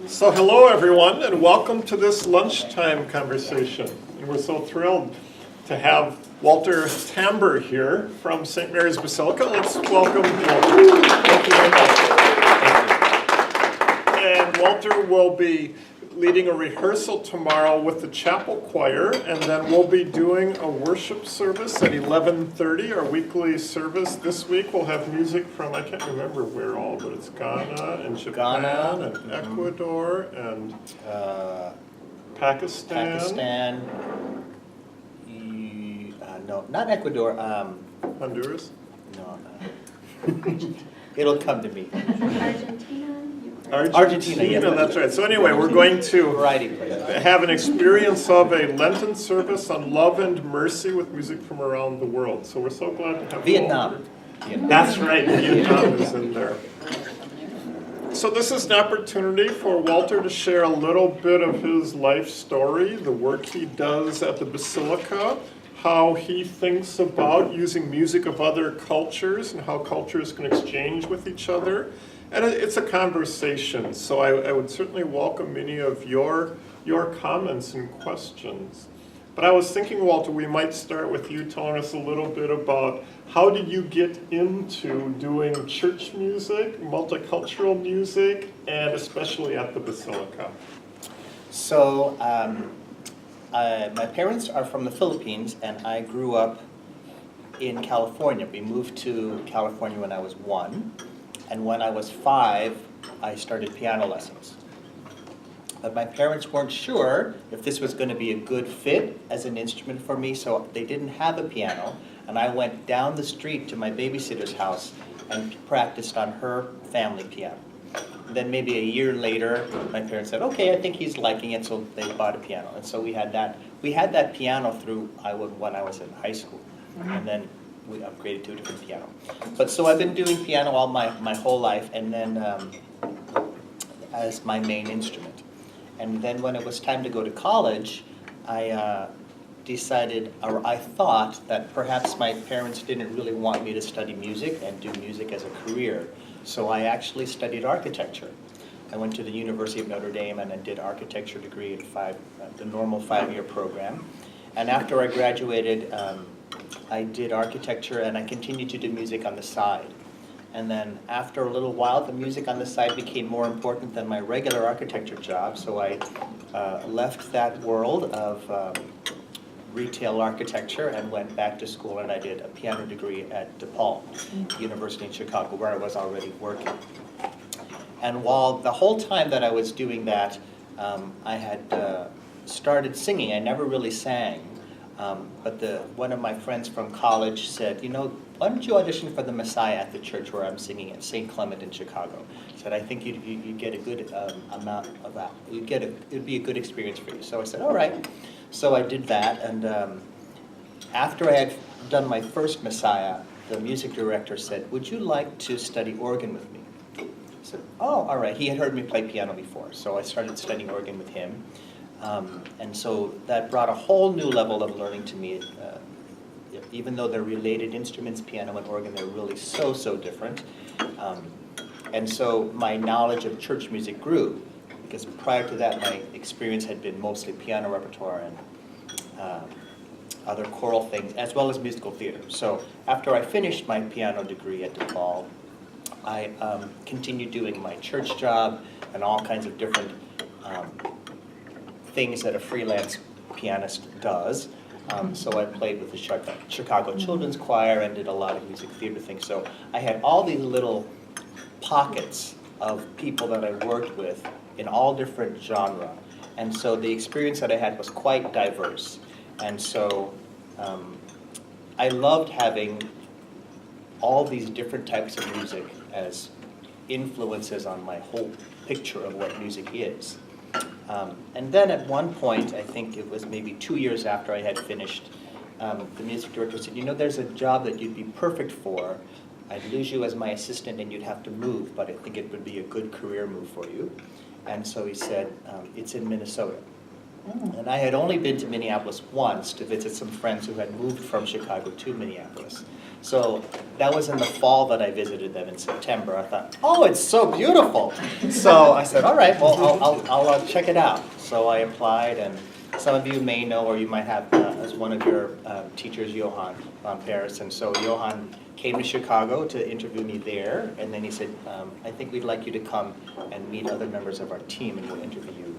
So hello everyone, and welcome to this lunchtime conversation. And we're so thrilled to have Walter Tambor here from St. Mary's Basilica. Let's welcome Walter. Thank you very much. And Walter will be leading a rehearsal tomorrow with the chapel choir, and then we'll be doing a worship service at 11:30, our weekly service. This week we'll have music from, I can't remember where all, but it's Ghana and Japan and Ecuador and Pakistan. No, not Ecuador. Honduras. No. It'll come to me. Argentina, yes, that's right. So anyway, we're going to have an experience of a Lenten service on love and mercy with music from around the world. So we're so glad to have Vietnam. That's right, Vietnam is in there. So this is an opportunity for Walter to share a little bit of his life story, the work he does at the Basilica, how he thinks about using music of other cultures and how cultures can exchange with each other. And it's a conversation, so I would certainly welcome any of your comments and questions. But I was thinking, Walter, we might start with you telling us a little bit about how did you get into doing church music, multicultural music, and especially at the Basilica? So, my parents are from the Philippines, and I grew up in California. We moved to California when I was 1. And when I was 5, I started piano lessons. But my parents weren't sure if this was going to be a good fit as an instrument for me, so they didn't have a piano. And I went down the street to my babysitter's house and practiced on her family piano. And then maybe a year later, my parents said, okay, I think he's liking it, so they bought a piano. And so we had that piano through when I was in high school. And then we upgraded to a different piano. But so I've been doing piano all my whole life, and then as my main instrument. And then when it was time to go to college, I decided, or I thought that perhaps my parents didn't really want me to study music and do music as a career. So I actually studied architecture. I went to the University of Notre Dame and I did architecture degree in the normal 5-year program. And after I graduated, I did architecture and I continued to do music on the side. And then after a little while, the music on the side became more important than my regular architecture job, so I left that world of retail architecture and went back to school, and I did a piano degree at DePaul University in Chicago, where I was already working. And while the whole time that I was doing that, I had started singing. I never really sang. But one of my friends from college said, why don't you audition for the Messiah at the church where I'm singing at St. Clement in Chicago? He said, I think you'd get a good amount of that. It'd be a good experience for you. So I said, all right. So I did that, and after I had done my first Messiah, the music director said, would you like to study organ with me? I said, oh, all right. He had heard me play piano before, so I started studying organ with him. And so that brought a whole new level of learning to me. Even though they're related instruments, piano and organ, they're really so different. And so my knowledge of church music grew, because prior to that my experience had been mostly piano repertoire and other choral things, as well as musical theater. So after I finished my piano degree at DePaul, I continued doing my church job and all kinds of different things that a freelance pianist does. So I played with the Chicago Children's Choir and did a lot of music theater things. So I had all these little pockets of people that I worked with in all different genres. And so the experience that I had was quite diverse. And so I loved having all these different types of music as influences on my whole picture of what music is. And then at one point, I think it was maybe 2 years after I had finished, the music director said, there's a job that you'd be perfect for. I'd lose you as my assistant and you'd have to move, but I think it would be a good career move for you. And so he said, it's in Minnesota. And I had only been to Minneapolis once to visit some friends who had moved from Chicago to Minneapolis. So that was in the fall that I visited them in September. I thought, oh, it's so beautiful. So I said, all right, well, I'll check it out. So I applied, and some of you may know, or you might have as one of your teachers, Johan von Paris. And so Johan came to Chicago to interview me there, and then he said, I think we'd like you to come and meet other members of our team, and we'll interview you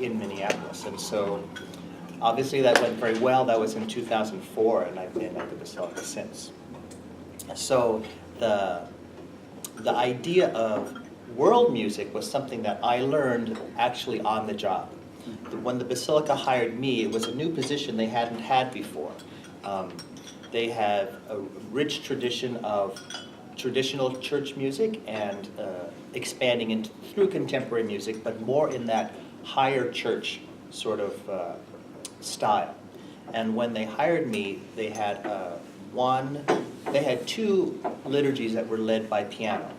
in Minneapolis. And so obviously that went very well. That was in 2004, and I've been at the Basilica since. So the idea of world music was something that I learned actually on the job. When the Basilica hired me, it was a new position they hadn't had before. They have a rich tradition of traditional church music and expanding through contemporary music, but more in that higher church sort of style. And when they hired me, they had two liturgies that were led by piano.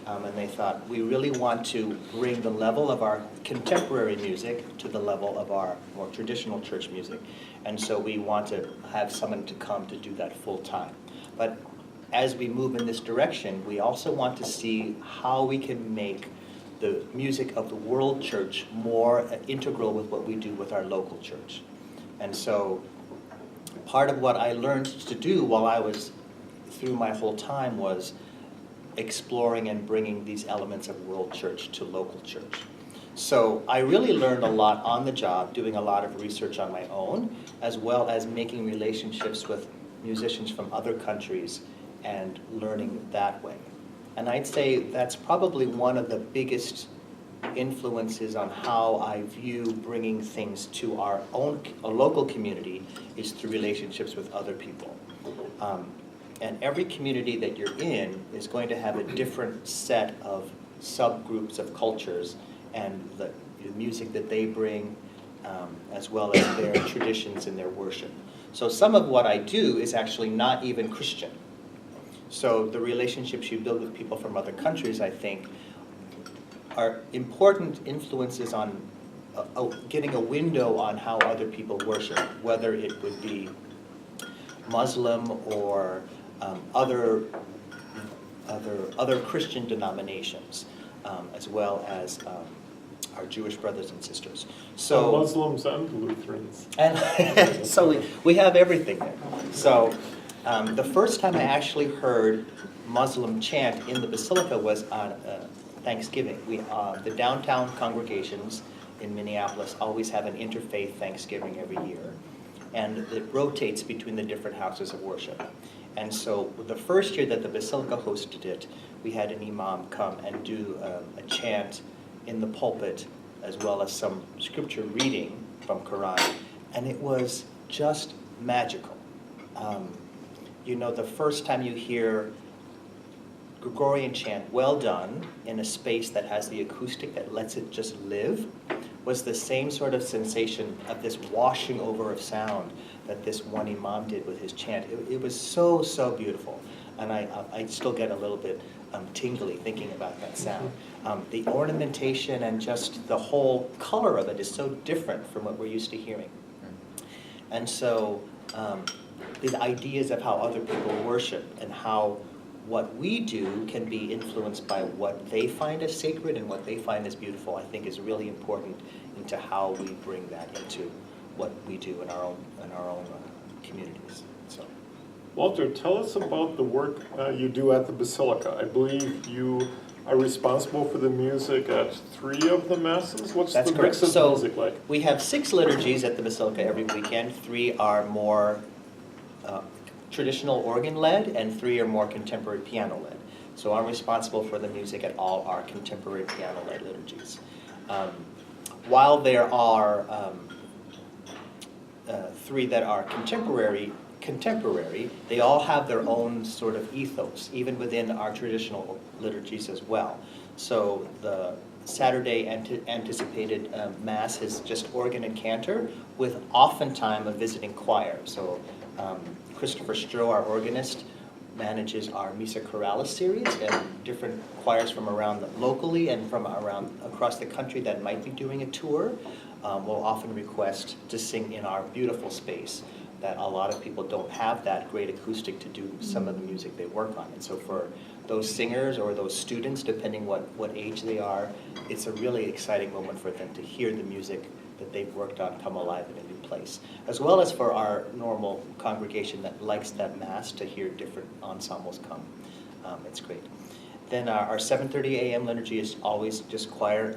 And they thought, we really want to bring the level of our contemporary music to the level of our more traditional church music. And so we want to have someone to come to do that full time. But as we move in this direction, we also want to see how we can make the music of the world church more integral with what we do with our local church. And so part of what I learned to do while I was through my whole time was exploring and bringing these elements of world church to local church. So I really learned a lot on the job, doing a lot of research on my own, as well as making relationships with musicians from other countries and learning that way. And I'd say that's probably one of the biggest influences on how I view bringing things to our own local community is through relationships with other people. And every community that you're in is going to have a different set of subgroups of cultures and the music that they bring, as well as their traditions and their worship. So some of what I do is actually not even Christian. So the relationships you build with people from other countries, I think, are important influences on getting a window on how other people worship, whether it would be Muslim or other Christian denominations, as well as our Jewish brothers and sisters. So Muslims and Lutherans. And so we have everything there. So the first time I actually heard Muslim chant in the Basilica was on Thanksgiving. The downtown congregations in Minneapolis always have an interfaith Thanksgiving every year, and it rotates between the different houses of worship. And so the first year that the Basilica hosted it, we had an imam come and do a chant in the pulpit, as well as some scripture reading from Quran, and it was just magical. The first time you hear Gregorian chant well done in a space that has the acoustic that lets it just live was the same sort of sensation of this washing over of sound that this one imam did with his chant. It was so, so beautiful. And I still get a little bit tingly thinking about that sound. The ornamentation and just the whole color of it is so different from what we're used to hearing. And so the ideas of how other people worship and how what we do can be influenced by what they find as sacred and what they find as beautiful, I think is really important into how we bring that into what we do in our own communities. So, Walter, tell us about the work you do at the Basilica. I believe you are responsible for the music at 3 of the masses. What's that's the correct. mix of music like? We have 6 liturgies at the Basilica every weekend. 3 are more traditional organ-led, and 3 are more contemporary piano-led. So I'm responsible for the music at all our contemporary piano-led liturgies. While there are 3 that are contemporary, they all have their own sort of ethos, even within our traditional liturgies as well. So the Saturday anticipated Mass is just organ and cantor, with oftentimes a visiting choir. So Christopher Stroh, our organist, manages our Missa Choralis series, and different choirs from around locally and from around across the country that might be doing a tour will often request to sing in our beautiful space that a lot of people don't have that great acoustic to do some of the music they work on. And so for those singers or those students, depending what age they are, it's a really exciting moment for them to hear the music that they've worked on come alive in a new place. As well as for our normal congregation that likes that Mass to hear different ensembles come. It's great. Then our 7:30 a.m. liturgy is always just choir,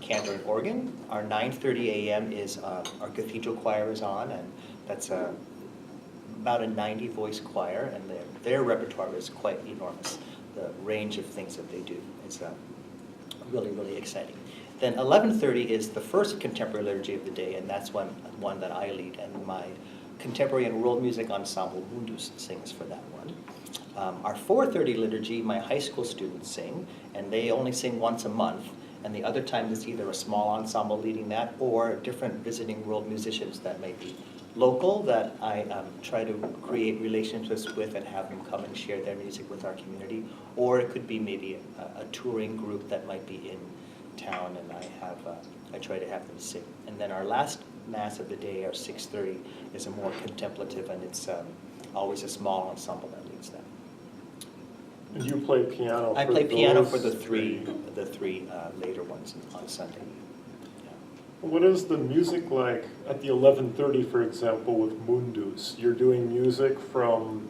cantor and organ. Our 9:30 a.m. is our cathedral choir is on, and that's about a 90-voice choir, and their repertoire is quite enormous. The range of things that they do is really, really exciting. Then 11:30 is the first contemporary liturgy of the day, and that's one that I lead, and my contemporary and world music ensemble Mundus sings for that one. Our 4:30 liturgy, my high school students sing, and they only sing once a month, and the other time is either a small ensemble leading that or different visiting world musicians that may be local that I try to create relationships with and have them come and share their music with our community, or it could be maybe a touring group that might be in town, and I try to have them sing. And then our last Mass of the day, our 6:30, is a more contemplative, and it's always a small ensemble that leads that. And you play piano. I play piano for the three later ones on Sunday. Yeah. What is the music like at the 11:30, for example, with Mundus? You're doing music from,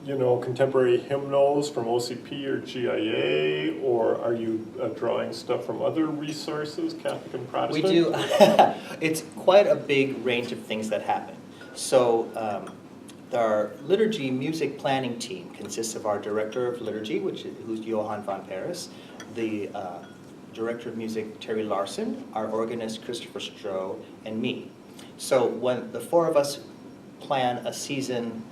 contemporary hymnals from OCP or GIA, or are you drawing stuff from other resources, Catholic and Protestant? We do. It's quite a big range of things that happen. So our liturgy music planning team consists of our director of liturgy, who's Johann von Paris, the director of music, Terry Larson, our organist, Christopher Stroh, and me. So when the four of us plan a season,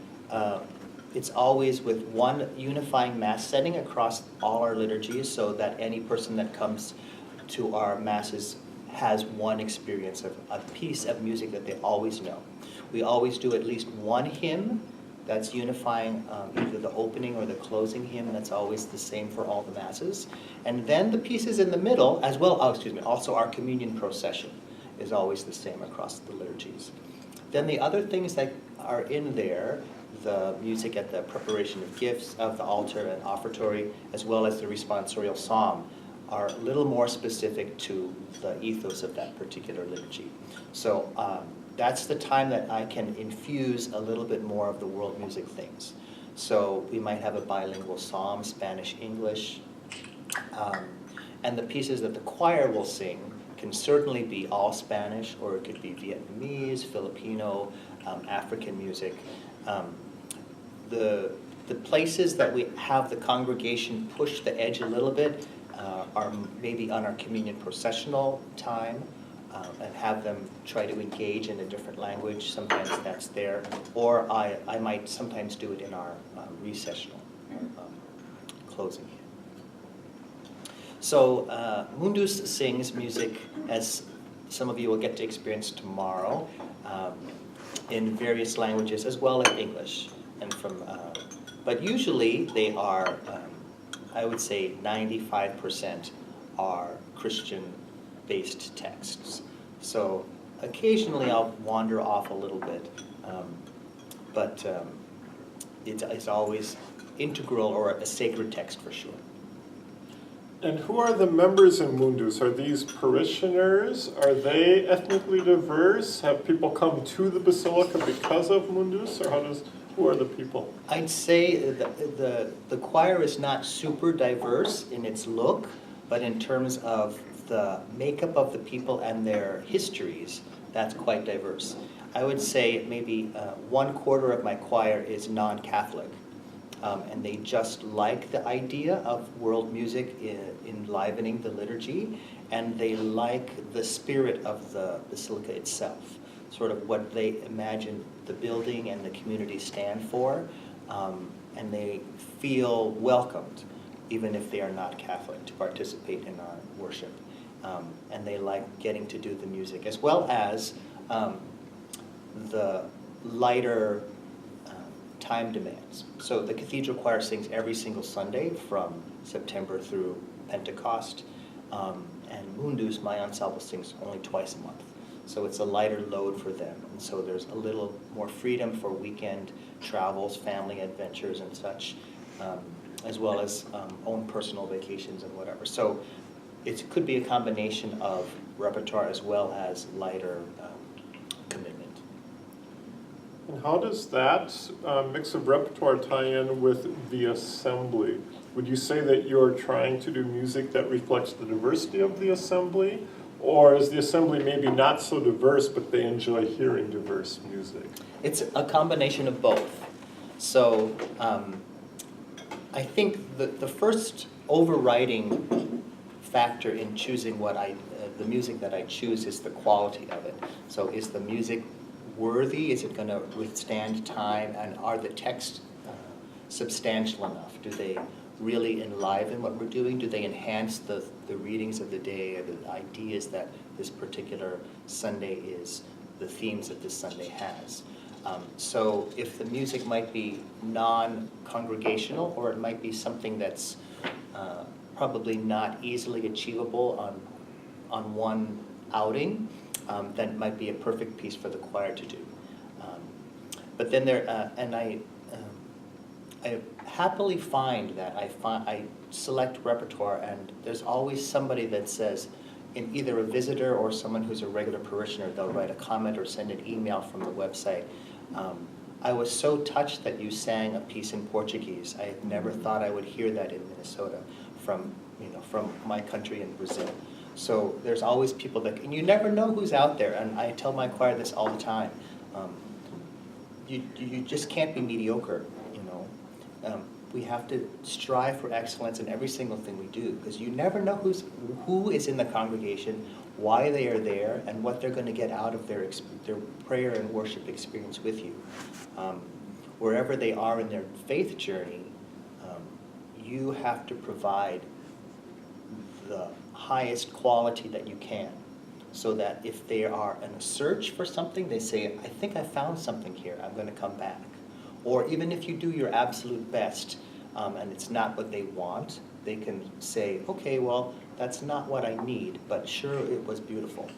it's always with one unifying Mass setting across all our liturgies, so that any person that comes to our Masses has one experience of a piece of music that they always know. We always do at least one hymn that's unifying either the opening or the closing hymn. That's always the same for all the Masses. And then the pieces in the middle, as well, also our communion procession is always the same across the liturgies. Then the other things that are in there, the music at the preparation of gifts of the altar and offertory, as well as the responsorial psalm, are a little more specific to the ethos of that particular liturgy. So that's the time that I can infuse a little bit more of the world music things. So we might have a bilingual psalm, Spanish, English, and the pieces that the choir will sing can certainly be all Spanish, or it could be Vietnamese, Filipino, African music. The places that we have the congregation push the edge a little bit are maybe on our communion processional time, and have them try to engage in a different language. Sometimes that's there, or I might sometimes do it in our recessional closing. So Mundus sings music, as some of you will get to experience tomorrow, in various languages as well as English, and but usually they are, I would say 95% are Christian-based texts. So occasionally I'll wander off a little bit, but it's always integral or a sacred text for sure. And who are the members in Mundus? Are these parishioners? Are they ethnically diverse? Have people come to the Basilica because of Mundus, or who are the people? I'd say the choir is not super diverse in its look, but in terms of the makeup of the people and their histories, that's quite diverse. I would say maybe 1/4 of my choir is non-Catholic, and they just like the idea of world music enlivening the liturgy, and they like the spirit of the Basilica itself, sort of what they imagine the building and the community stand for, and they feel welcomed, even if they are not Catholic, to participate in our worship. And they like getting to do the music, as well as the lighter time demands. So the cathedral choir sings every single Sunday from September through Pentecost, and Mundus, my ensemble, sings only twice a month. So it's a lighter load for them. And so there's a little more freedom for weekend travels, family adventures and such, as well as own personal vacations and whatever. So it could be a combination of repertoire as well as lighter commitment. And how does that mix of repertoire tie in with the assembly? Would you say that you're trying to do music that reflects the diversity of the assembly? Or is the assembly maybe not so diverse, but they enjoy hearing diverse music? It's a combination of both. So I think the first overriding factor in choosing the music that I choose is the quality of it. So is the music worthy? Is it going to withstand time? And are the texts substantial enough? Do they really enliven what we're doing? Do they enhance the readings of the day, or the ideas that this particular Sunday is, the themes that this Sunday has? So if the music might be non-congregational, or it might be something that's probably not easily achievable on one outing, then it might be a perfect piece for the choir to do. But then I happily find that I select repertoire, and there's always somebody that says, in either a visitor or someone who's a regular parishioner, they'll write a comment or send an email from the website. I was so touched that you sang a piece in Portuguese. I had never thought I would hear that in Minnesota from my country in Brazil. So there's always people that, and you never know who's out there, and I tell my choir this all the time. You just can't be mediocre, we have to strive for excellence in every single thing we do, because you never know who is in the congregation, why they are there, and what they're going to get out of their prayer and worship experience with you. Wherever they are in their faith journey, you have to provide the highest quality that you can, so that if they are in a search for something, they say, I think I found something here, I'm going to come back. Or even if you do your absolute best and it's not what they want, they can say, okay, well, that's not what I need, but sure, it was beautiful.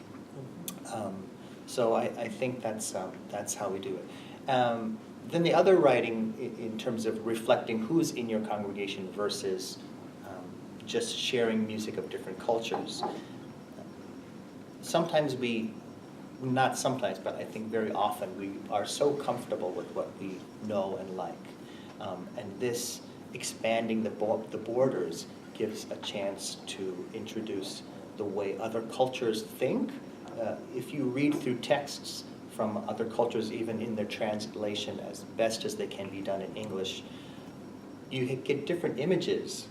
So I think that's how we do it. Then the other writing, in terms of reflecting who's in your congregation versus just sharing music of different cultures. Sometimes not sometimes, but I think very often we are so comfortable with what we know and like. And this expanding the borders gives a chance to introduce the way other cultures think. If you read through texts from other cultures, even in their translation as best as they can be done in English, you get different images,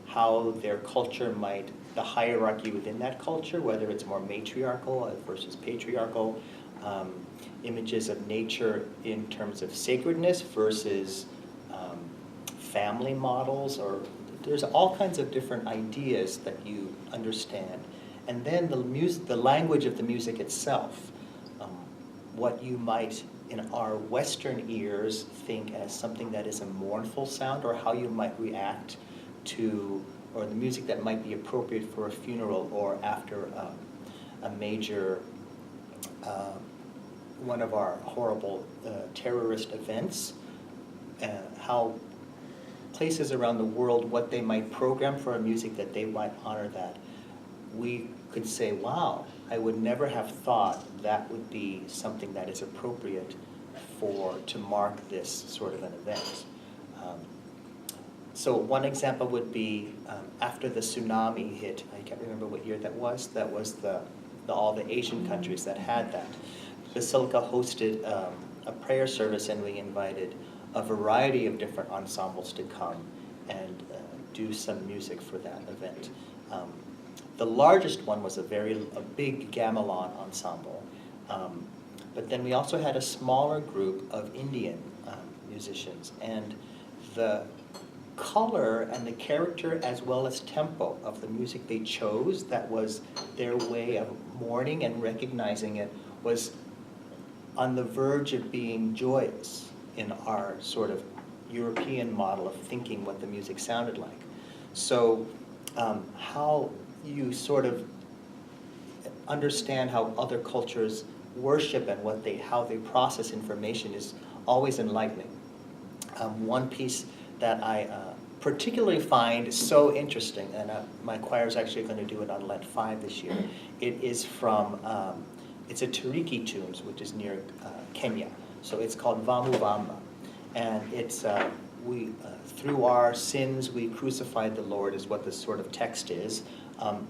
how their culture might, the hierarchy within that culture, whether it's more matriarchal versus patriarchal, images of nature in terms of sacredness versus family models, or there's all kinds of different ideas that you understand. And then the language of the music itself, what you might, in our Western ears, think as something that is a mournful sound, or how you might react to, or the music that might be appropriate for a funeral or after a major, one of our horrible terrorist events, how places around the world, what they might program for a music that they might honor that. We could say, wow, I would never have thought that would be something that is appropriate to mark this sort of an event. So one example would be after the tsunami hit, I can't remember what year that was all the Asian countries that had that. Basilica hosted a prayer service, and we invited a variety of different ensembles to come and do some music for that event. The largest one was a big gamelan ensemble. But then we also had a smaller group of Indian musicians, and the color and the character as well as tempo of the music they chose, that was their way of mourning and recognizing it, was on the verge of being joyous in our sort of European model of thinking what the music sounded like. So how you sort of understand how other cultures worship and how they process information is always enlightening. One piece that I particularly find so interesting, and my choir is actually going to do it on Lent 5 this year. It is from, it's a Turiki tunes, which is near Kenya. So it's called Vamu Vamba. And it's, through our sins we crucified the Lord is what this sort of text is.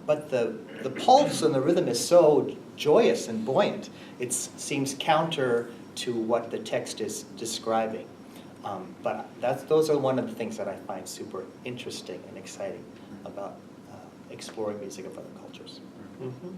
But the pulse and the rhythm is so joyous and buoyant. It seems counter to what the text is describing. But those are one of the things that I find super interesting and exciting about exploring music of other cultures. Mm-hmm.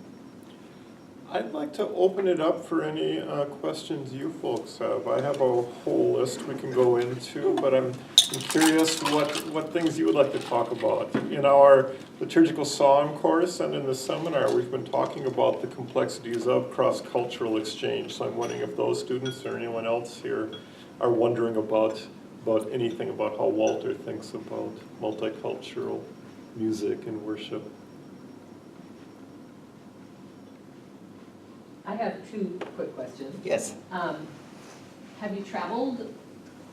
I'd like to open it up for any questions you folks have. I have a whole list we can go into, but I'm curious what things you would like to talk about. In our liturgical song course and in the seminar, we've been talking about the complexities of cross-cultural exchange. So I'm wondering if those students or anyone else here are wondering about anything about how Walter thinks about multicultural music and worship. I have 2 quick questions. Yes. Have you traveled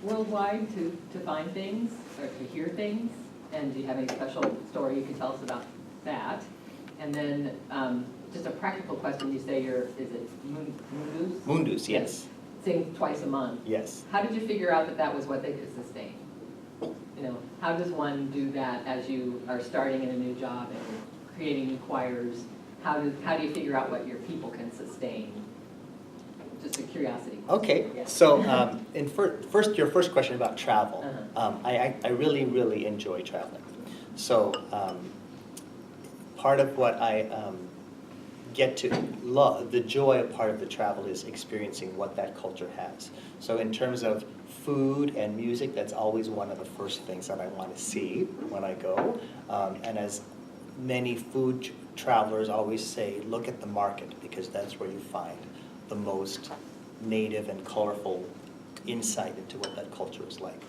worldwide to find things or to hear things? And do you have any special story you can tell us about that? And then just a practical question, you say is it Mundus? Mundus, yes. Sing twice a month. Yes. How did you figure out that was what they could sustain? You know, how does one do that as you are starting in a new job and creating new choirs? How do you figure out what your people can sustain? Just a curiosity. Okay, Yeah. so your first question about travel. Uh-huh. I really, really enjoy traveling. So part of what I get to love, the joy of part of the travel is experiencing what that culture has. So in terms of food and music, that's always one of the first things that I want to see when I go. And as many food travelers always say, look at the market, because that's where you find the most native and colorful insight into what that culture is like.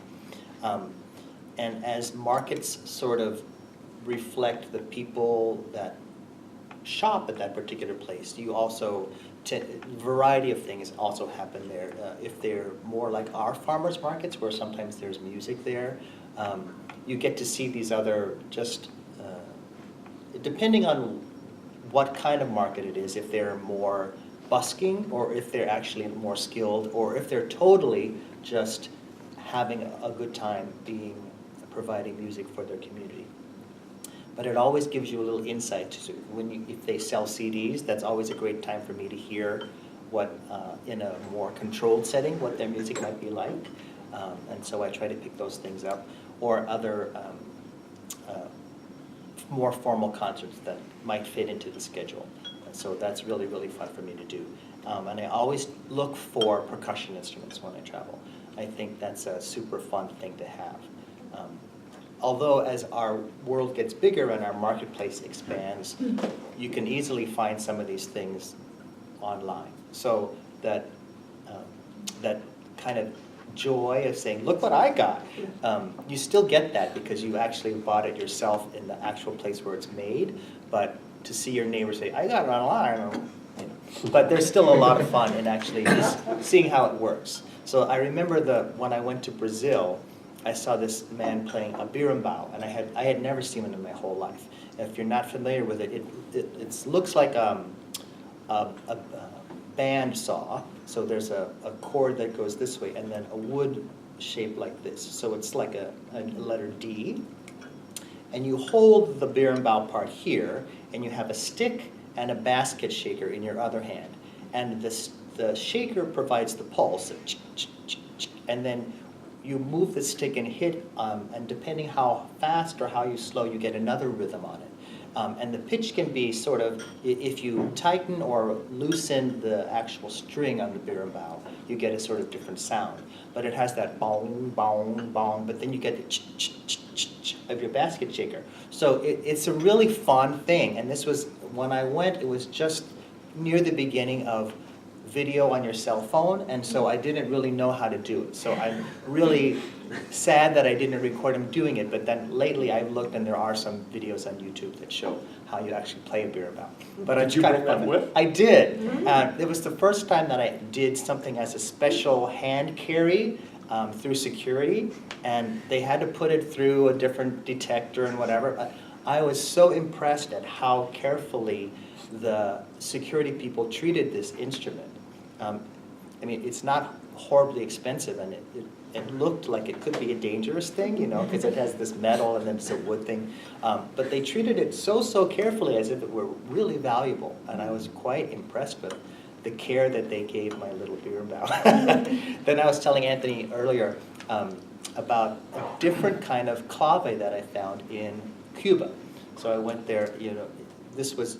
And as markets sort of reflect the people that shop at that particular place, you also, variety of things also happen there. If they're more like our farmers markets, where sometimes there's music there, you get to see these other depending on what kind of market it is, if they're more busking or if they're actually more skilled or if they're totally just having a good time providing music for their community. But it always gives you a little insight to if they sell CDs, that's always a great time for me to hear what, in a more controlled setting, what their music might be like. And so I try to pick those things up. Or other more formal concerts that might fit into the schedule. And so that's really, really fun for me to do. And I always look for percussion instruments when I travel. I think that's a super fun thing to have. Although as our world gets bigger and our marketplace expands, you can easily find some of these things online. So that kind of joy of saying, look what I got. You still get that because you actually bought it yourself in the actual place where it's made, but to see your neighbor say, I got it online, but there's still a lot of fun in actually just seeing how it works. So I remember when I went to Brazil, I saw this man playing a berimbau, and I had never seen it in my whole life. And if you're not familiar with it, it looks like a band saw. So there's a cord that goes this way, and then a wood shape like this. So it's like a letter D. And you hold the berimbau part here, and you have a stick and a basket shaker in your other hand. And the shaker provides the pulse, and then you move the stick and hit, and depending how fast or how you slow, you get another rhythm on it. And the pitch can be sort of, if you tighten or loosen the actual string on the berimbau, you get a sort of different sound. But it has that bong, bong, bong, but then you get the ch-ch-ch-ch of your basket shaker. So it's a really fun thing. And this was, when I went, it was just near the beginning of video on your cell phone, and so I didn't really know how to do it. So I'm really sad that I didn't record him doing it, but then lately I've looked and there are some videos on YouTube that show how you actually play a berimbau. But Did you bring that with? I did. It was the first time that I did something as a special hand carry through security, and they had to put it through a different detector and whatever. I was so impressed at how carefully the security people treated this instrument. I mean, it's not horribly expensive, and it looked like it could be a dangerous thing, you know, because it has this metal and then it's a wood thing. But they treated it so carefully as if it were really valuable, and I was quite impressed with the care that they gave my little berimbau. Then I was telling Anthony earlier about a different kind of clave that I found in Cuba. So I went there, you know, this was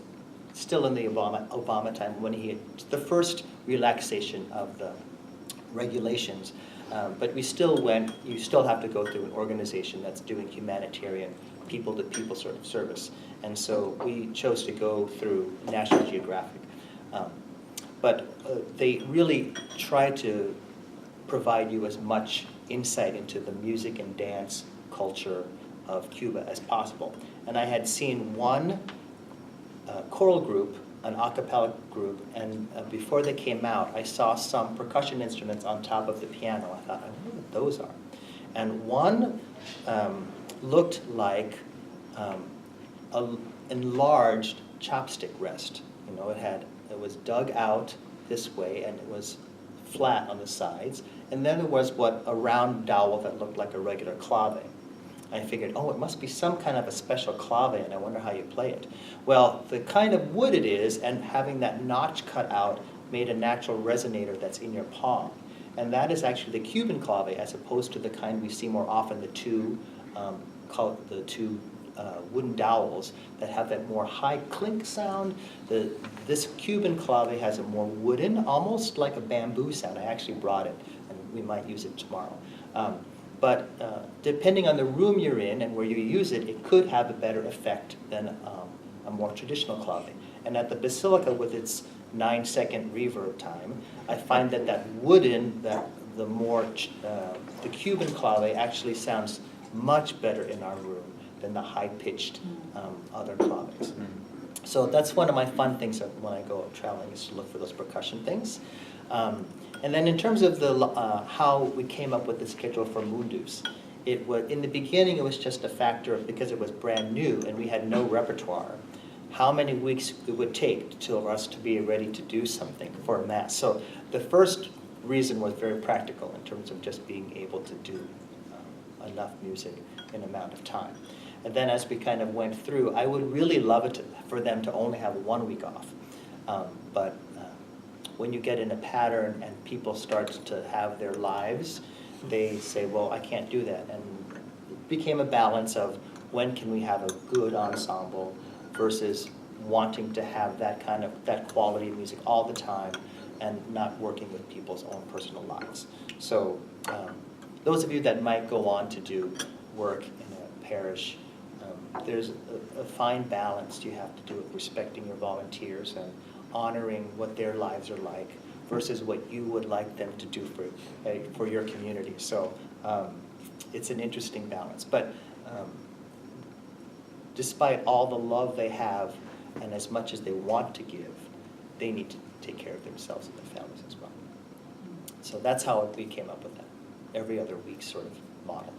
still in the Obama time when he had the first relaxation of the regulations. But we still went, you still have to go through an organization that's doing humanitarian people-to-people sort of service. And so we chose to go through National Geographic. But they really try to provide you as much insight into the music and dance culture of Cuba as possible. And I had seen one choral group, an a cappella group, and before they came out, I saw some percussion instruments on top of the piano. I thought, I wonder what those are. And one looked like an enlarged chopstick rest. You know, it was dug out this way, and it was flat on the sides. And then there was a round dowel that looked like a regular clave. I figured, oh, it must be some kind of a special clave, and I wonder how you play it. Well, the kind of wood it is, and having that notch cut out, made a natural resonator that's in your palm. And that is actually the Cuban clave, as opposed to the kind we see more often, the two wooden dowels that have that more high clink sound. This Cuban clave has a more wooden, almost like a bamboo sound. I actually brought it, and we might use it tomorrow. But depending on the room you're in and where you use it, it could have a better effect than a more traditional clave. And at the Basilica, with its 9-second reverb time, I find that wooden, the Cuban clave actually sounds much better in our room than the high-pitched other claves. So that's one of my fun things when I go traveling, is to look for those percussion things. And then in terms of how we came up with the schedule for Mundus, in the beginning it was just a factor of, because it was brand new and we had no repertoire, how many weeks it would take for us to be ready to do something for a mass. So the first reason was very practical in terms of just being able to do enough music in an amount of time. And then as we kind of went through, I would really love it for them to only have 1 week off. But when you get in a pattern and people start to have their lives, they say, well, I can't do that. And it became a balance of when can we have a good ensemble versus wanting to have that quality of music all the time and not working with people's own personal lives. So those of you that might go on to do work in a parish, there's a fine balance you have to do with respecting your volunteers and honoring what their lives are like versus what you would like them to do for your community. So it's an interesting balance. But despite all the love they have and as much as they want to give, they need to take care of themselves and their families as well. So that's how we came up with that every other week sort of model.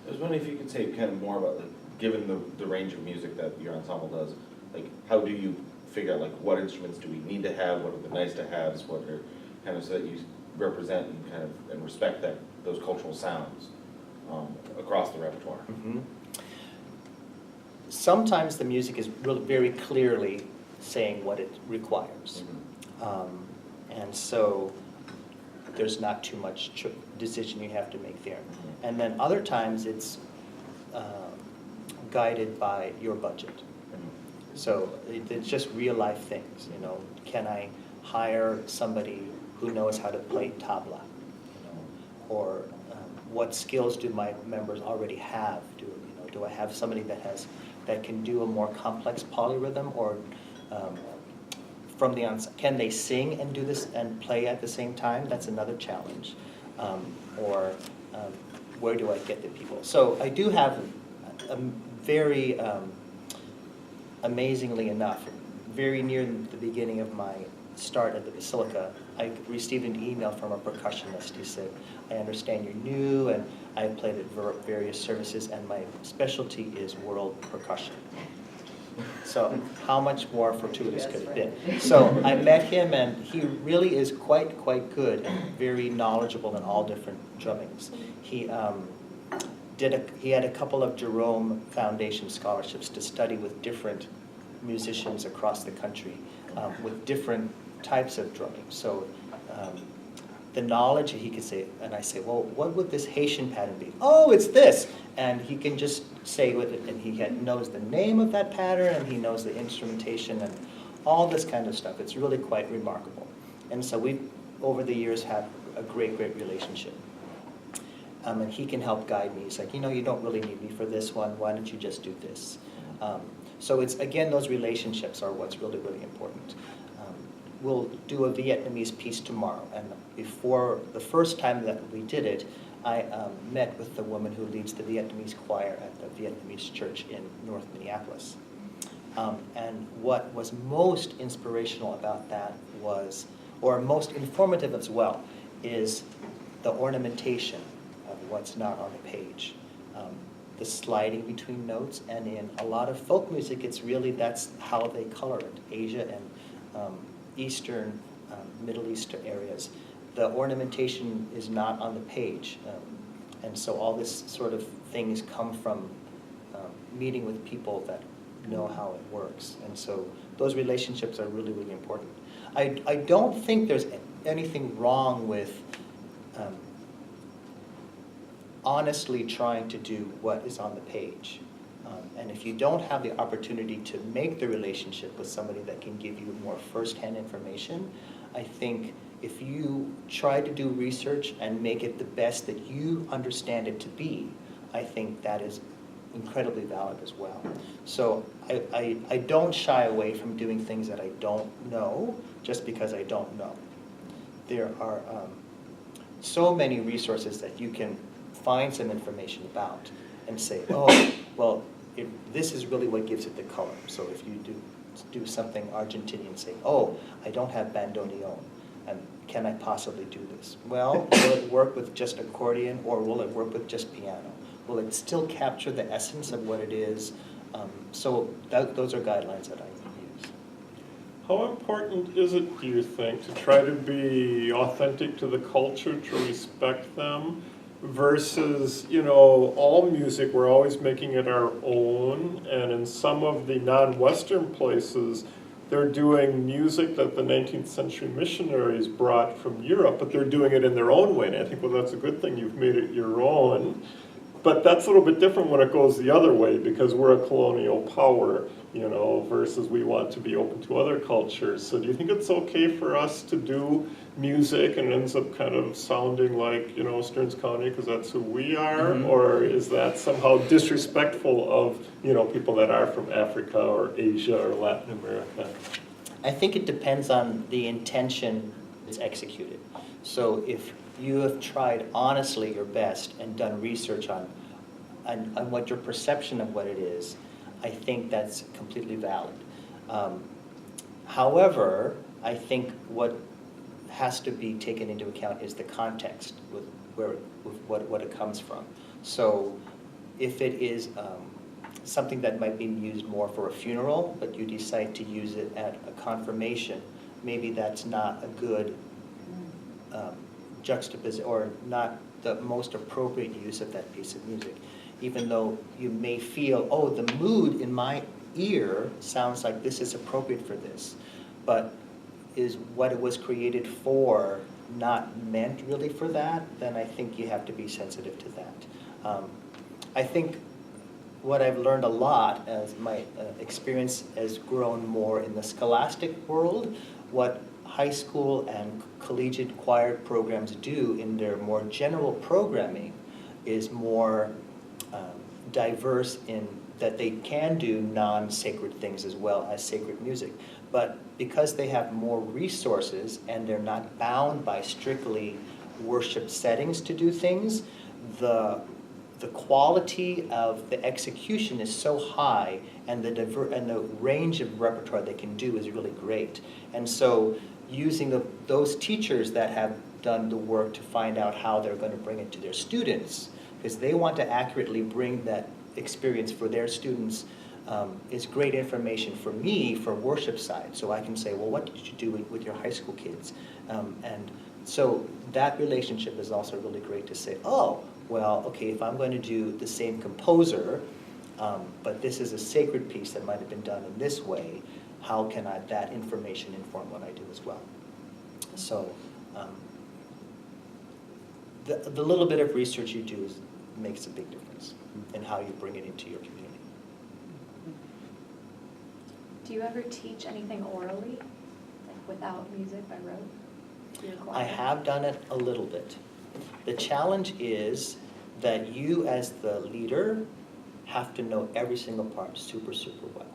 I was wondering if you could say kind of more about, like, given the range of music that your ensemble does, like, how do you figure out, like, what instruments do we need to have, what are the nice to haves, what are kind of, so that you represent and kind of and respect those cultural sounds across the repertoire? Mm-hmm. Sometimes the music is really very clearly saying what it requires. Mm-hmm. And so there's not too much decision you have to make there. Mm-hmm. And then other times it's guided by your budget. Mm-hmm. So it's just real life things, you know. Can I hire somebody who knows how to play tabla? You know? Or what skills do my members already have? Do I have somebody that can do a more complex polyrhythm? Or from the ensemble. Can they sing and do this and play at the same time? That's another challenge. Or where do I get the people? So I do have a very, amazingly enough, very near the beginning of my start at the Basilica, I received an email from a percussionist. He said, I understand you're new and I've played at various services and my specialty is world percussion. So how much more fortuitous could it have been? So I met him and he really is quite good and very knowledgeable in all different drummings. He had a couple of Jerome Foundation scholarships to study with different musicians across the country with different types of drumming. So the knowledge, he could say, and I say, well, what would this Haitian pattern be? Oh, it's this. And he can just say with it, and he knows the name of that pattern, and he knows the instrumentation, and all this kind of stuff. It's really quite remarkable. And so we, over the years, have a great relationship. And he can help guide me. He's like, you don't really need me for this one. Why don't you just do this? So it's, again, those relationships are what's really important. We'll do a Vietnamese piece tomorrow. And before the first time that we did it, I met with the woman who leads the Vietnamese choir at the Vietnamese church in North Minneapolis. And what was most inspirational about that was, or most informative as well, is the ornamentation of what's not on the page. The sliding between notes, and in a lot of folk music, it's really, that's how they color it. Asia and Eastern, Middle Eastern areas. The ornamentation is not on the page. And so all this sort of things come from meeting with people that know how it works. And so those relationships are really important. I don't think there's anything wrong with honestly trying to do what is on the page. And if you don't have the opportunity to make the relationship with somebody that can give you more first-hand information, I think if you try to do research and make it the best that you understand it to be, I think that is incredibly valid as well. So I don't shy away from doing things that I don't know just because I don't know. There are so many resources that you can find some information about and say, oh, well, this is really what gives it the color. So if you do something Argentinian, say, oh, I don't have bandoneon, and can I possibly do this? Well, will it work with just accordion, or will it work with just piano? Will it still capture the essence of what it is? So those are guidelines that I use. How important is it, do you think, to try to be authentic to the culture, to respect them, versus, all music, we're always making it our own, and in some of the non-Western places, they're doing music that the 19th century missionaries brought from Europe, but they're doing it in their own way, and I think, well, that's a good thing, you've made it your own. But that's a little bit different when it goes the other way, because we're a colonial power, versus we want to be open to other cultures. So do you think it's okay for us to do music and it ends up kind of sounding like, Stearns County because that's who we are? Mm-hmm. Or is that somehow disrespectful of, people that are from Africa or Asia or Latin America? I think it depends on the intention that's executed. So if you have tried honestly your best and done research on what your perception of what it is, I think that's completely valid. However, I think what has to be taken into account is the context with what it comes from. So if it is something that might be used more for a funeral, but you decide to use it at a confirmation, maybe that's not a good juxtaposition, or not the most appropriate use of that piece of music. Even though you may feel, oh, the mood in my ear sounds like this is appropriate for this, but is what it was created for not meant really for that, then I think you have to be sensitive to that. I think what I've learned a lot as my experience has grown more in the scholastic world, what high school and collegiate choir programs do in their more general programming is more diverse in that they can do non-sacred things as well as sacred music. But because they have more resources and they're not bound by strictly worship settings to do things, the quality of the execution is so high, and the range of repertoire they can do is really great. And so using those teachers that have done the work to find out how they're going to bring it to their students, because they want to accurately bring that experience for their students, is great information for me for worship side. So I can say, well, what did you do with your high school kids? And so that relationship is also really great to say, oh, well, okay, if I'm going to do the same composer, but this is a sacred piece that might have been done in this way, how can that information inform what I do as well? So the little bit of research you do makes a big difference in how you bring it into your community. Do you ever teach anything orally, like without music by rote? To your choir? I have done it a little bit. The challenge is that you as the leader have to know every single part super, super well.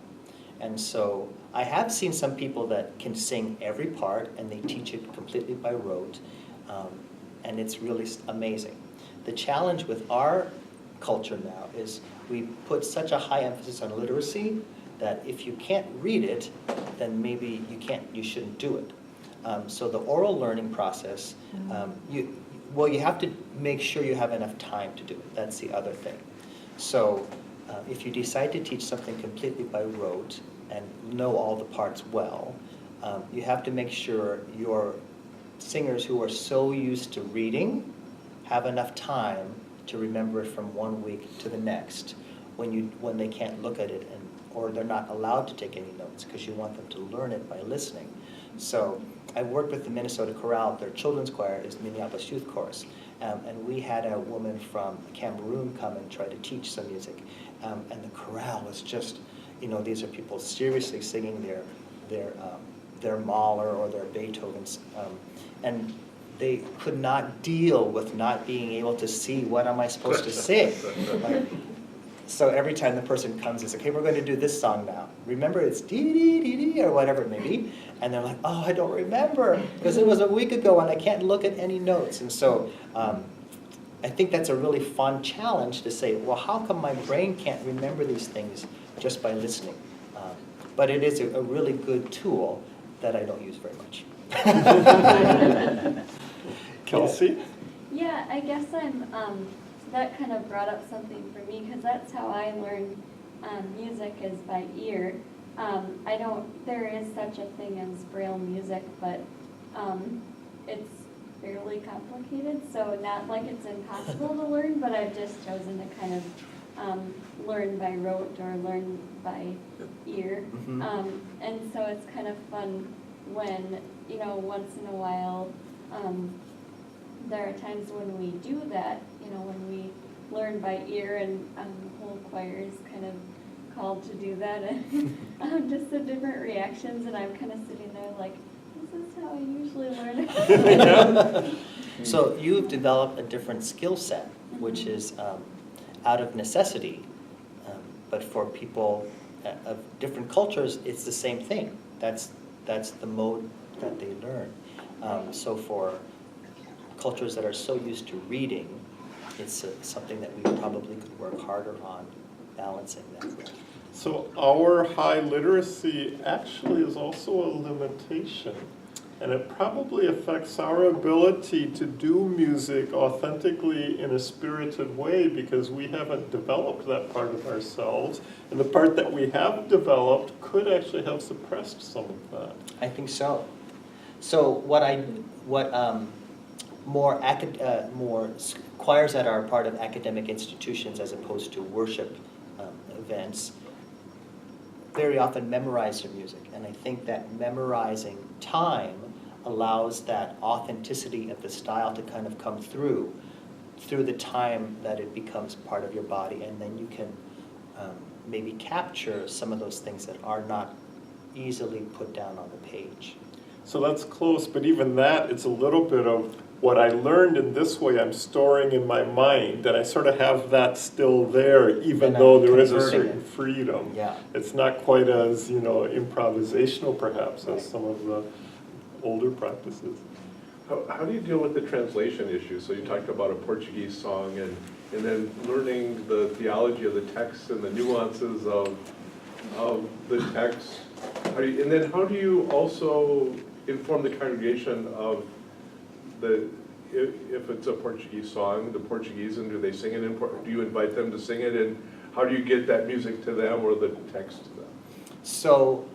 And so I have seen some people that can sing every part and they teach it completely by rote, and it's really amazing. The challenge with our culture now is we put such a high emphasis on literacy that if you can't read it, then maybe you shouldn't do it. So the oral learning process, you have to make sure you have enough time to do it. That's the other thing. So if you decide to teach something completely by rote and know all the parts well, you have to make sure your singers who are so used to reading have enough time to remember it from one week to the next when they can't look at it or they're not allowed to take any notes because you want them to learn it by listening. So I worked with the Minnesota Chorale. Their children's choir is the Minneapolis Youth Chorus. And we had a woman from Cameroon come and try to teach some music. And the chorale was just, these are people seriously singing their Mahler or their Beethoven's. And they could not deal with not being able to see what am I supposed to sing. So every time the person comes and says, okay, we're going to do this song now. Remember, it's dee-dee-dee-dee or whatever it may be. And they're like, oh, I don't remember because it was a week ago and I can't look at any notes. And so I think that's a really fun challenge to say, well, how come my brain can't remember these things just by listening? But it is a really good tool that I don't use very much. Kelsey? Yeah, I guess that kind of brought up something for me because that's how I learn music is by ear. There is such a thing as Braille music, but it's fairly complicated, so not like it's impossible to learn, but I've just chosen to kind of learn by rote or learn by ear. Mm-hmm. And so it's kind of fun when, once in a while, there are times when we do that, when we learn by ear and the whole choir is kind of called to do that and just the different reactions, and I'm kind of sitting there like, this is how I usually learn it. So you've developed a different skill set, which is out of necessity, but for people of different cultures, it's the same thing. That's the mode that they learn. So for cultures that are so used to reading, it's something that we probably could work harder on balancing that. So our high literacy actually is also a limitation, and it probably affects our ability to do music authentically in a spirited way because we haven't developed that part of ourselves, and the part that we have developed could actually have suppressed some of that. I think so. So more choirs that are part of academic institutions as opposed to worship events very often memorize their music, and I think that memorizing time allows that authenticity of the style to kind of come through the time that it becomes part of your body, and then you can maybe capture some of those things that are not easily put down on the page. So that's close, but even that, it's a little bit of what I learned in this way I'm storing in my mind, and I sort of have that still there, even And I'm though there is a converting certain it. freedom. Yeah. It's not quite as, improvisational perhaps as some of the older practices. How do you deal with the translation issue? So you talked about a Portuguese song and then learning the theology of the text and the nuances of the text. And then how do you also inform the congregation of if it's a Portuguese song, the Portuguese, and do they sing it in, do you invite them to sing it, and how do you get that music to them or the text to them? So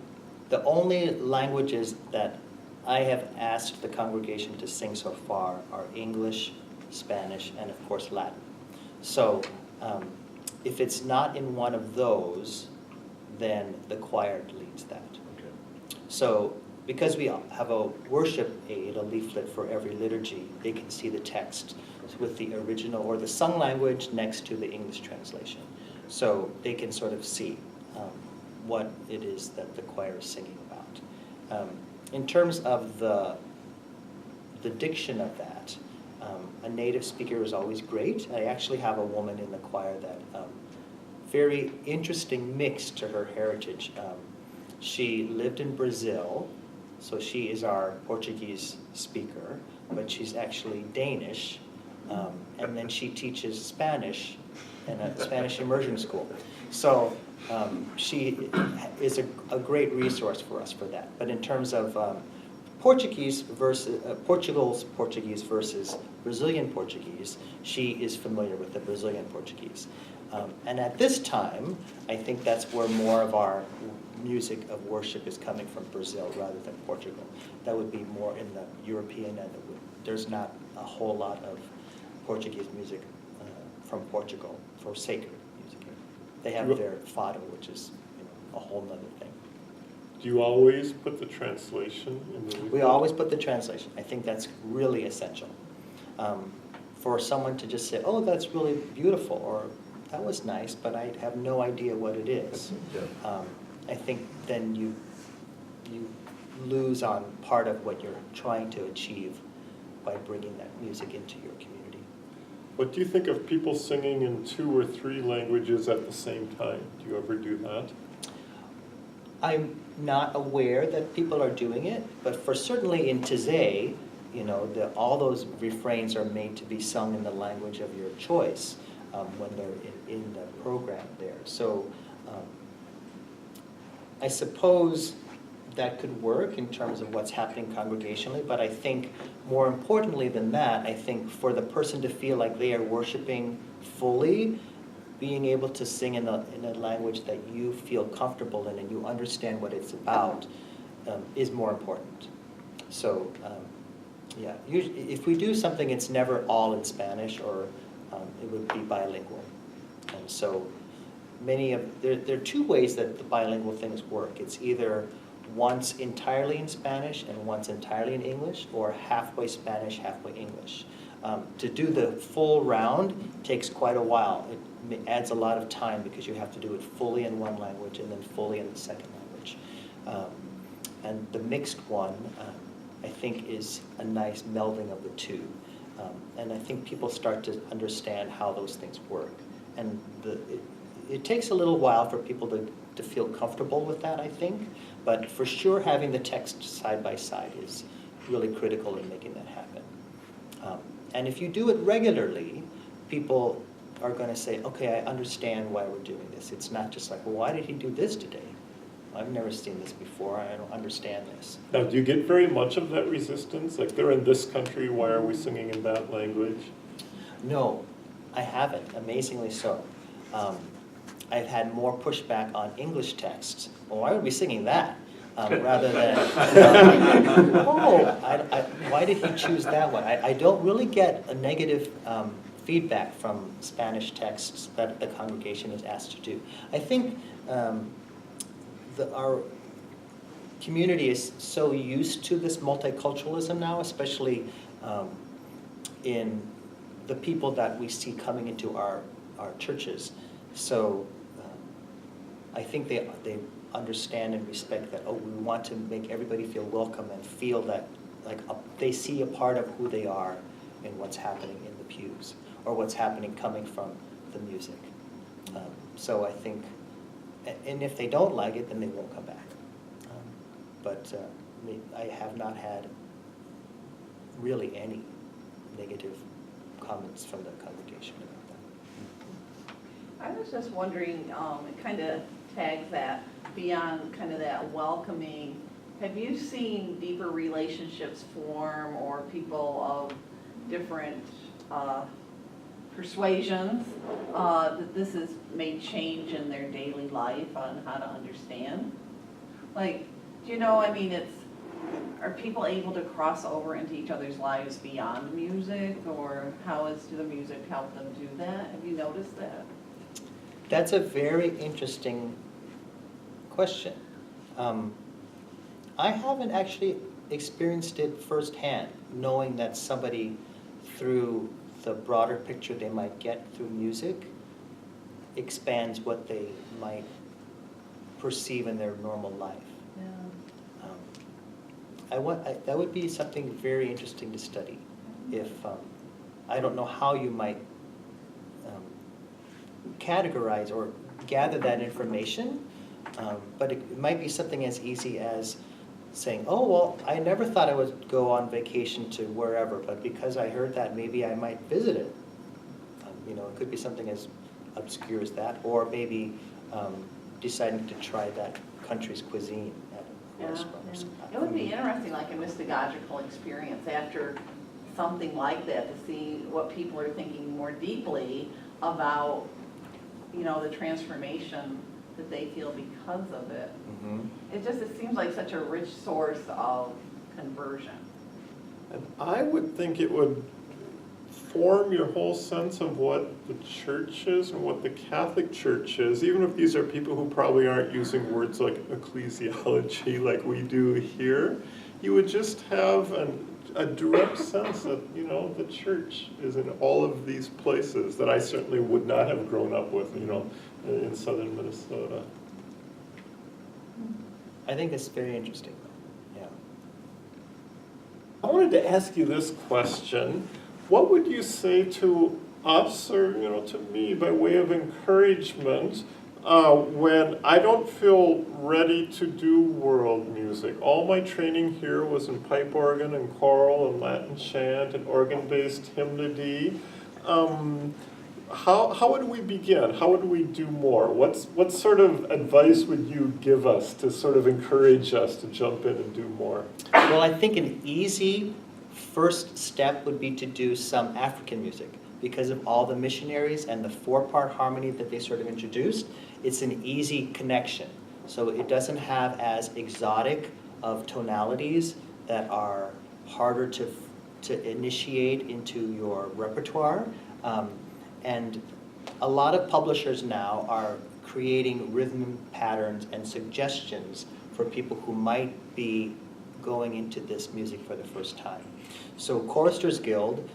the only languages that I have asked the congregation to sing so far are English, Spanish, and of course Latin. So if it's not in one of those, then the choir leads that. Okay. So because we have a worship aid, a leaflet for every liturgy, they can see the text with the original or the sung language next to the English translation. So they can sort of see what it is that the choir is singing about. In terms of the diction of that, a native speaker is always great. I actually have a woman in the choir that very interesting mix to her heritage. She lived in Brazil, so she is our Portuguese speaker, but she's actually Danish, and then she teaches Spanish in a Spanish immersion school. So she is a great resource for us for that. But in terms of Portuguese versus Portugal's Portuguese versus Brazilian Portuguese, she is familiar with the Brazilian Portuguese. And at this time, I think that's where more of our music of worship is coming from Brazil rather than Portugal. That would be more in the European end. There's not a whole lot of Portuguese music from Portugal for sacred music. They have their fado, which is a whole other thing. Do you always put the translation in the We always put the translation. I think that's really essential. For someone to just say, oh, that's really beautiful, or that was nice, but I have no idea what it is. Yeah. I think then you lose on part of what you're trying to achieve by bringing that music into your community. What do you think of people singing in 2 or 3 languages at the same time? Do you ever do that? I'm not aware that people are doing it, but for certainly in Tizé, all those refrains are made to be sung in the language of your choice when they're in the program there. So I suppose that could work in terms of what's happening congregationally, but I think more importantly than that, I think for the person to feel like they are worshiping fully, being able to sing in a language that you feel comfortable in and you understand what it's about is more important. So yeah, usually, if we do something, it's never all in Spanish, or it would be bilingual. And so there are 2 ways that the bilingual things work. It's either once entirely in Spanish and once entirely in English, or halfway Spanish, halfway English. To do the full round takes quite a while. It adds a lot of time because you have to do it fully in one language and then fully in the second language. And the mixed one, I think, is a nice melding of the 2. And I think people start to understand how those things work. And it takes a little while for people to feel comfortable with that, I think. But for sure, having the text side by side is really critical in making that happen. And if you do it regularly, people are going to say, okay, I understand why we're doing this. It's not just like, well, why did he do this today? I've never seen this before. I don't understand this. Now, do you get very much of that resistance? Like, they're in this country, why are we singing in that language? No, I haven't, amazingly so. I've had more pushback on English texts. Well, why would we be singing that? Rather than, why did he choose that one? I don't really get a negative feedback from Spanish texts that the congregation is asked to do. I think our community is so used to this multiculturalism now, especially in the people that we see coming into our churches. So I think they understand and respect that, oh, we want to make everybody feel welcome and feel that like they see a part of who they are in what's happening in the pews or what's happening coming from the music. So I think, and if they don't like it, then they won't come back. But I have not had really any negative comments from the congregation about that. I was just wondering, it kind of tags that beyond kind of that welcoming. Have you seen deeper relationships form or people of different persuasions that this has made change in their daily life on how to understand? Like, do you know, I mean, are people able to cross over into each other's lives beyond music, or does the music help them do that? Have you noticed that? That's a very interesting question. I haven't actually experienced it firsthand, knowing that somebody, through the broader picture they might get through music, expands what they might perceive in their normal life. That would be something very interesting to study. If I don't know how you might categorize or gather that information, but it might be something as easy as saying, oh, well, I never thought I would go on vacation to wherever, but because I heard that, maybe I might visit it. You know, it could be something as obscure as that, or maybe deciding to try that country's cuisine at a restaurant or something. It would be interesting, like a mystagogical experience after something like that, to see what people are thinking more deeply about, you know, the transformation that they feel because of it. Mm-hmm. It seems like such a rich source of conversion. And I would think it would form your whole sense of what the church is and what the Catholic Church is, even if these are people who probably aren't using words like ecclesiology like we do here. You would just have a direct sense that, you know, the church is in all of these places that I certainly would not have grown up with, you know, in southern Minnesota. I think it's very interesting. Yeah. I wanted to ask you this question. What would you say to us, or, you know, to me, by way of encouragement, when I don't feel ready to do world music? All my training here was in pipe organ and choral and Latin chant and organ-based hymnody. How would we begin? How would we do more? What sort of advice would you give us to sort of encourage us to jump in and do more? Well, I think an easy first step would be to do some African music. Because of all the missionaries and the 4-part harmony that they sort of introduced, it's an easy connection. So it doesn't have as exotic of tonalities that are harder to initiate into your repertoire. And a lot of publishers now are creating rhythm patterns and suggestions for people who might be going into this music for the first time. So Choristers Guild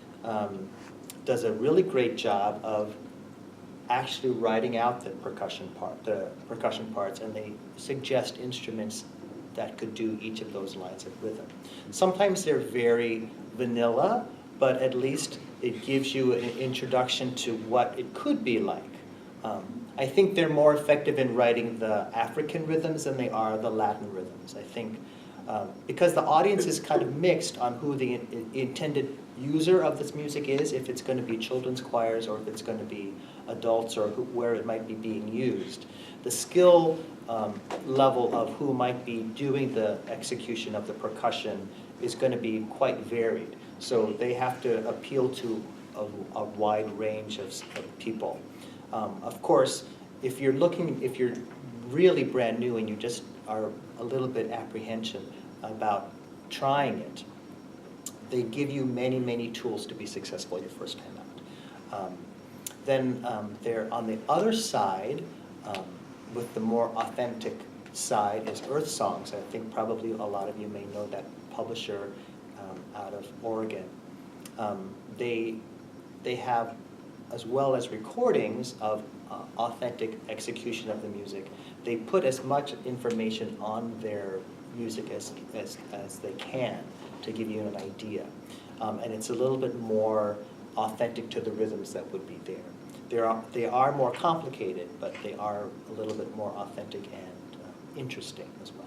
does a really great job of actually writing out the percussion parts, and they suggest instruments that could do each of those lines of rhythm. Sometimes they're very vanilla, but at least it gives you an introduction to what it could be like. I think they're more effective in writing the African rhythms than they are the Latin rhythms. I think because the audience is kind of mixed on who the intended user of this music is, if it's going to be children's choirs or if it's going to be adults or where it might be being used. The skill level of who might be doing the execution of the percussion is going to be quite varied. So they have to appeal to a wide range of people. Of course, if you're really brand new and you just are a little bit apprehensive about trying it, they give you many, many tools to be successful your first time out. Then they're on the other side, with the more authentic side, is Earth Songs. I think probably a lot of you may know that publisher out of Oregon. They have, as well as recordings of authentic execution of the music. They put as much information on their music as they can to give you an idea. And it's a little bit more authentic to the rhythms that would be there. They are more complicated, but they are a little bit more authentic and interesting as well.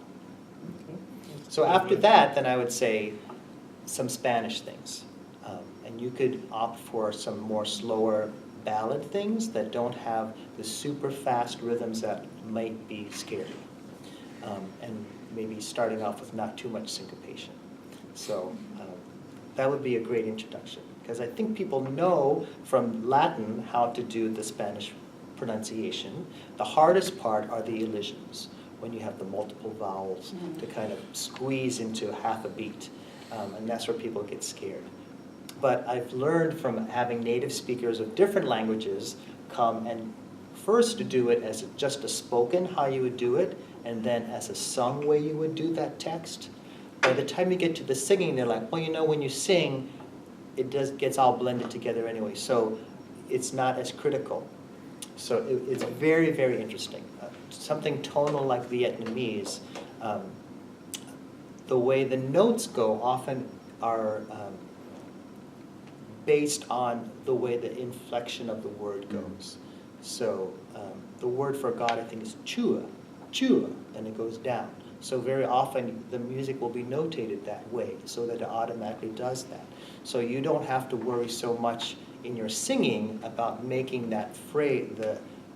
So after that, then I would say some Spanish things. And you could opt for some more slower ballad things that don't have the super fast rhythms that might be scary. And maybe starting off with not too much syncopation. So that would be a great introduction, because I think people know from Latin how to do the Spanish pronunciation. The hardest part are the elisions, when you have the multiple vowels to kind of squeeze into half a beat. And that's where people get scared. But I've learned from having native speakers of different languages come and first to do it as just a spoken, how you would do it, and then as a sung way you would do that text. By the time you get to the singing, they're like, well, you know, when you sing, it gets all blended together anyway, so it's not as critical. So it's very, very interesting. Something tonal like Vietnamese, the way the notes go often are based on the way the inflection of the word goes. So the word for God, I think, is chua, chua, and it goes down. So very often the music will be notated that way, so that it automatically does that. So you don't have to worry so much in your singing about making that phrase,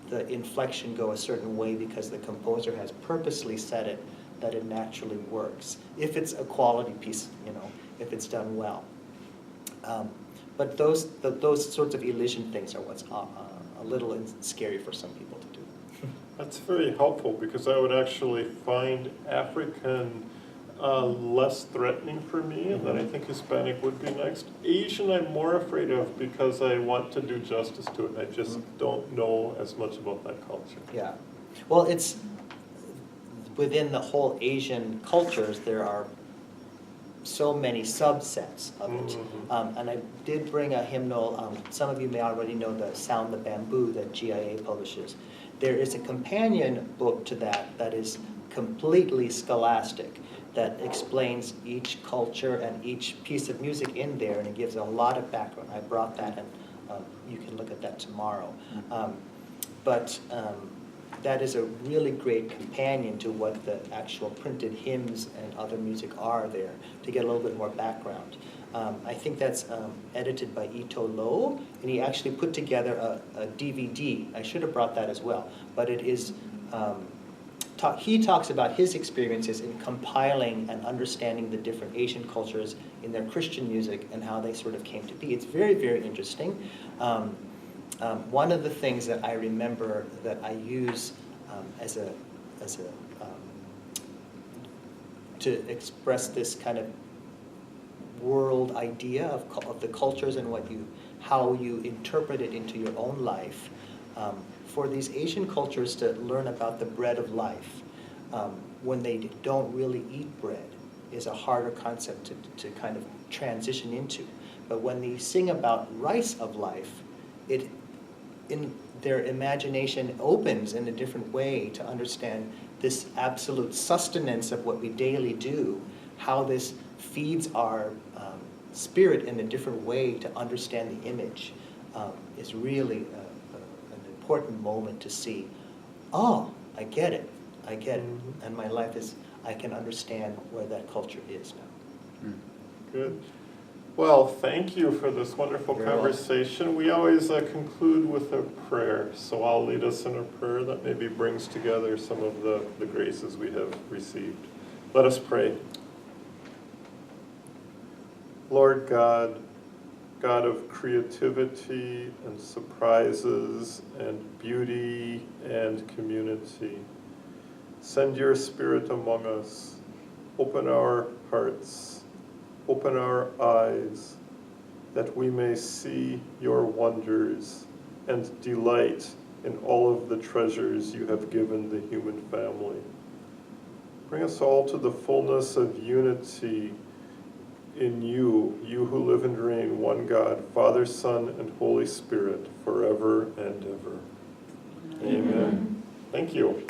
the inflection go a certain way, because the composer has purposely set it that it naturally works. If it's a quality piece, you know, if it's done well. But those sorts of elision things are what's a little scary for some people to do. That's very helpful, because I would actually find African less threatening for me, and then I think Hispanic would be next. Asian I'm more afraid of, because I want to do justice to it. I just don't know as much about that culture. Yeah. Well, it's within the whole Asian cultures, there are so many subsets of it. And I did bring a hymnal. Some of you may already know the Sound the Bamboo that GIA publishes. There is a companion book to that is completely scholastic, that explains each culture and each piece of music in there, and it gives a lot of background. I brought that, and you can look at that tomorrow. But that is a really great companion to what the actual printed hymns and other music are there, to get a little bit more background. I think that's edited by Ito Lo, and he actually put together a DVD. I should have brought that as well, but it is, he talks about his experiences in compiling and understanding the different Asian cultures in their Christian music and how they sort of came to be. It's very, very interesting. One of the things that I remember that I use to express this kind of world idea of the cultures and how you interpret it into your own life. For these Asian cultures to learn about the bread of life, when they don't really eat bread, is a harder concept to kind of transition into. But when they sing about rice of life, in their imagination opens in a different way to understand this absolute sustenance of what we daily do, how this feeds our spirit in a different way to understand the image, is really an important moment to see, oh, I get it, and my life is, I can understand where that culture is now. Good. Well, thank you for this wonderful conversation. We always conclude with a prayer, so I'll lead us in a prayer that maybe brings together some of the graces we have received. Let us pray. Lord God, God of creativity and surprises and beauty and community, send your Spirit among us. Open our hearts, open our eyes, that we may see your wonders and delight in all of the treasures you have given the human family. Bring us all to the fullness of unity in you, you who live and reign, one God, Father, Son, and Holy Spirit, forever and ever. Thank you.